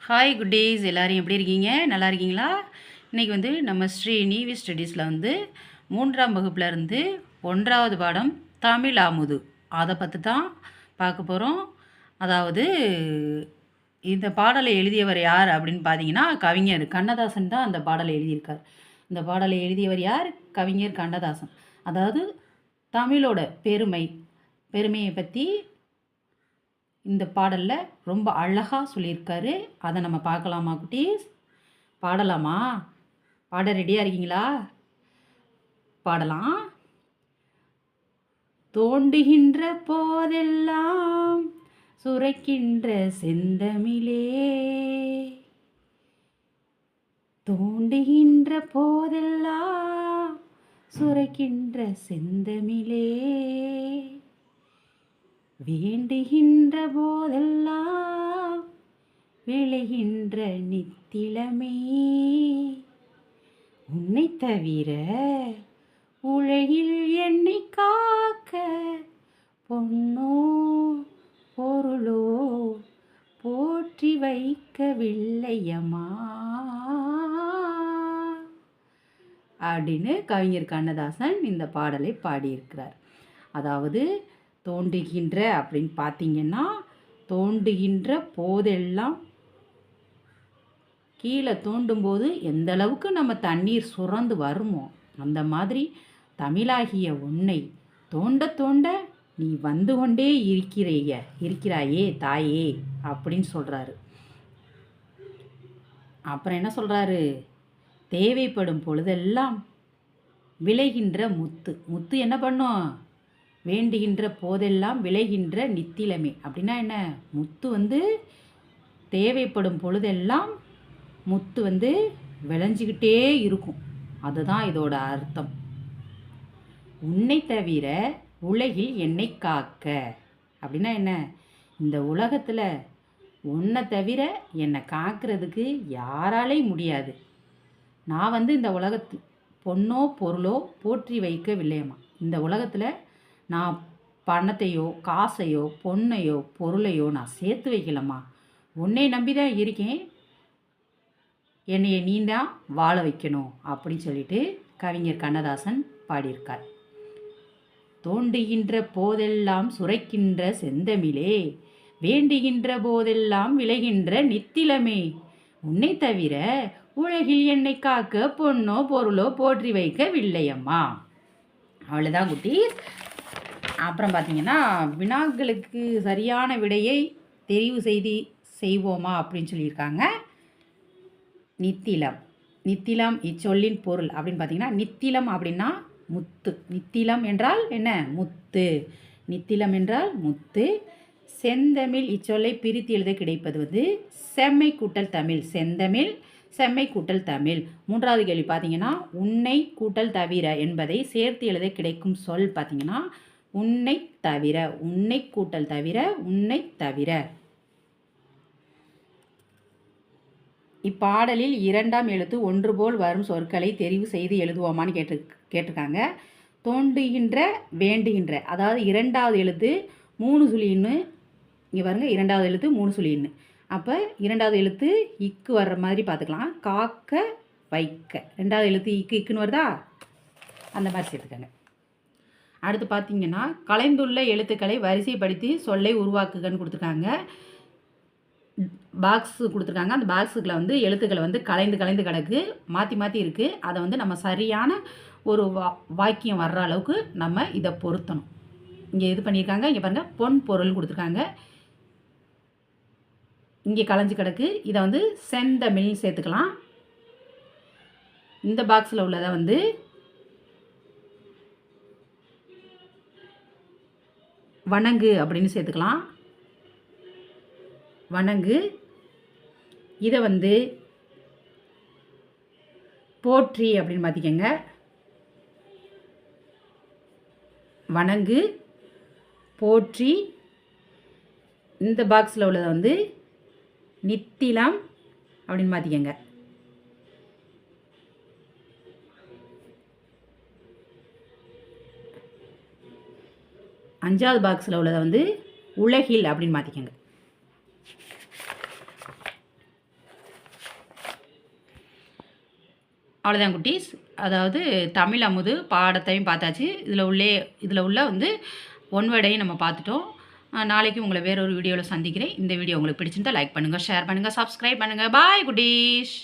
Hi குட்டீஸ் எல்லோரும் எப்படி இருக்கீங்க? நல்லா இருக்கீங்களா? இன்றைக்கி வந்து நம்ம ஸ்ரீ நீவி ஸ்டடீஸில் வந்து 3ஆம் வகுப்புலேருந்து 1வது பாடம் தமிழ் அமுது அதை பற்றி தான் பார்க்க போகிறோம். அதாவது இந்த பாடலை எழுதியவர் யார் அப்படின்னு பார்த்தீங்கன்னா கவிஞர் கண்ணதாசன் தான் அந்த பாடலை எழுதியிருக்கார். இந்த பாடலை எழுதியவர் யார்? கவிஞர் கண்ணதாசன். அதாவது தமிழோட பெருமையை பற்றி இந்த பாடலில் ரொம்ப அழகாக சொல்லியிருக்காரு. அதை நம்ம பார்க்கலாமா குட்டீஸ்? பாடலாமா? பாட ரெடியாக இருக்கீங்களா? பாடலாம். தோண்டுகின்ற போதெல்லாம் சுரைக்கின்ற செந்தமிழே, தோண்டுகின்ற போதெல்லாம் சுரைக்கின்ற செந்தமிழே, வேண்டுகின்ற போதெல்லாம் விளைகின்ற நித்திலமே, உன்னை தவிர உலகில் என்னை காக்க பொன்னோ பொருளோ போற்றி வைக்கவில்லையம்மா அப்படின்னு கவிஞர் கண்ணதாசன் இந்த பாடலை பாடியிருக்கிறார். அதாவது தோண்டுகின்ற அப்படின்னு பார்த்தீங்கன்னா, தோண்டுகின்ற போதெல்லாம் கீழே தோண்டும்போது எந்த அளவுக்கு நம்ம தண்ணீர் சுரந்து வருமோ அந்த மாதிரி தமிழாகிய உன்னை தோண்ட தோண்ட நீ வந்து கொண்டே இருக்கிறாயே தாயே அப்படின்னு சொல்கிறாரு. அப்புறம் என்ன சொல்கிறாரு? தேவைப்படும் பொழுதெல்லாம் விளைகின்ற முத்து என்ன பண்ணும்? வேண்டுகின்ற போதெல்லாம் விளைகின்ற நித்திலமே. அப்படின்னா என்ன? முத்து வந்து தேவைப்படும் பொழுதெல்லாம் முத்து வந்து விளைஞ்சிக்கிட்டே இருக்கும். அதுதான் இதோட அர்த்தம். உன்னை தவிர உலகில் என்னை காக்க அப்படின்னா என்ன? இந்த உலகத்தில் உன்னை தவிர என்னை காக்கிறதுக்கு யாராலே முடியாது. நான் வந்து இந்த உலகத்தில் பொன்னோ பொருளோ போற்றி வைக்கவில்லையம்மா. இந்த உலகத்தில் நான் பணத்தையோ காசையோ பொண்ணையோ பொருளையோ நான் சேர்த்து வைக்கலம்மா. உன்னை நம்பி தான் இருக்கேன். என்னைய நீ தான் வாழ வைக்கணும் அப்படின்னு சொல்லிட்டு கவிஞர் கண்ணதாசன் பாடியிருக்கார். தோண்டுகின்ற போதெல்லாம் சுரைக்கின்ற செந்தமிழே, வேண்டுகின்ற போதெல்லாம் விளைகின்ற நித்திலமே, உன்னை தவிர உலகில் என்னை காக்க பொன்னோ பொருளோ போற்றி வைக்கவில்லையம்மா. அவ்வளோதான் குட்டீஸ். அப்புறம் பார்த்தீங்கன்னா, வினாக்களுக்கு சரியான விடையை தெரிவு செய்வோமா அப்படின்னு சொல்லியிருக்காங்க. நித்திலம் இச்சொல்லின் பொருள் அப்படின்னு பார்த்தீங்கன்னா, நித்திலம் அப்படின்னா முத்து. நித்திலம் என்றால் என்ன? முத்து. நித்திலம் என்றால் முத்து. செந்தமிழ் இச்சொல்லை பிரித்து எழுத கிடைப்பது வந்து செம்மை கூட்டல் தமிழ். செந்தமிழ் செம்மை கூட்டல் தமிழ். 3வது கேள்வி பார்த்தீங்கன்னா, உன்னை கூட்டல் தவிர என்பதை சேர்த்து எழுத கிடைக்கும் சொல் பார்த்தீங்கன்னா உன்னை தவிர. உன்னை கூட்டல் தவிர உன்னை தவிர. இப்பாடலில் 2ஆம் எழுத்து ஒன்று போல் வரும் சொற்களை தெரிவு செய்து எழுதுவோமான்னு கேட்டிருக்காங்க. தோண்டுகின்ற வேண்டுகின்ற, அதாவது 2வது எழுத்து 3 சுழின்னு. இங்கே பாருங்கள், 2வது எழுத்து 3 சுழின்னு. அப்போ 2வது எழுத்து இக்கு வர்ற மாதிரி பார்த்துக்கலாம். காக்க வைக்க 2வது எழுத்து இக்குன்னு வருதா? அந்த மாதிரி சேர்த்துக்கங்க. அடுத்து பார்த்தீங்கன்னா, கலைந்துள்ள எழுத்துக்களை வரிசைப்படுத்தி சொல்லை உருவாக்குகன்னு கொடுத்துருக்காங்க. பாக்ஸு கொடுத்துருக்காங்க. அந்த பாக்ஸுக்குள்ள வந்து எழுத்துக்களை வந்து கலைந்து கிடக்கு, மாற்றி இருக்குது. அதை வந்து நம்ம சரியான ஒரு வாக்கியம் வர்ற அளவுக்கு நம்ம இதை பொருத்தணும். இங்கே இது பண்ணியிருக்காங்க. இங்கே பாருங்கள், பொன் பொருள் கொடுத்துருக்காங்க. இங்கே கலைஞ்சு கிடக்கு. இதை வந்து செந்தமிழ்னு சேர்த்துக்கலாம். இந்த பாக்ஸில் உள்ளதை வந்து வணங்கு அப்படின்னு சேர்த்துக்கலாம். வணங்கு. இதை வந்து போற்றி அப்படின்னு மாற்றிக்கங்க. வணங்கு போற்றி. இந்த பாக்ஸில் உள்ளதை வந்து நித்திலம் அப்படின்னு மாற்றிக்கங்க. அஞ்சாவது பாக்ஸில் உள்ளதை வந்து உலகில் அப்படின்னு மாற்றிக்கங்க. அவ்வளோதான் குட்டீஸ். அதாவது தமிழ் அமுது பாடத்தையும் பார்த்தாச்சு. இதில் உள்ள வந்து ஒன் வேர்டையும் நம்ம பார்த்துட்டோம். நாளைக்கு உங்களை வேற ஒரு வீடியோவில் சந்திக்கிறேன். இந்த வீடியோ உங்களுக்கு பிடிச்சிருந்தா லைக் பண்ணுங்கள், ஷேர் பண்ணுங்கள், சப்ஸ்கிரைப் பண்ணுங்கள். பாய் குட்டீஸ்.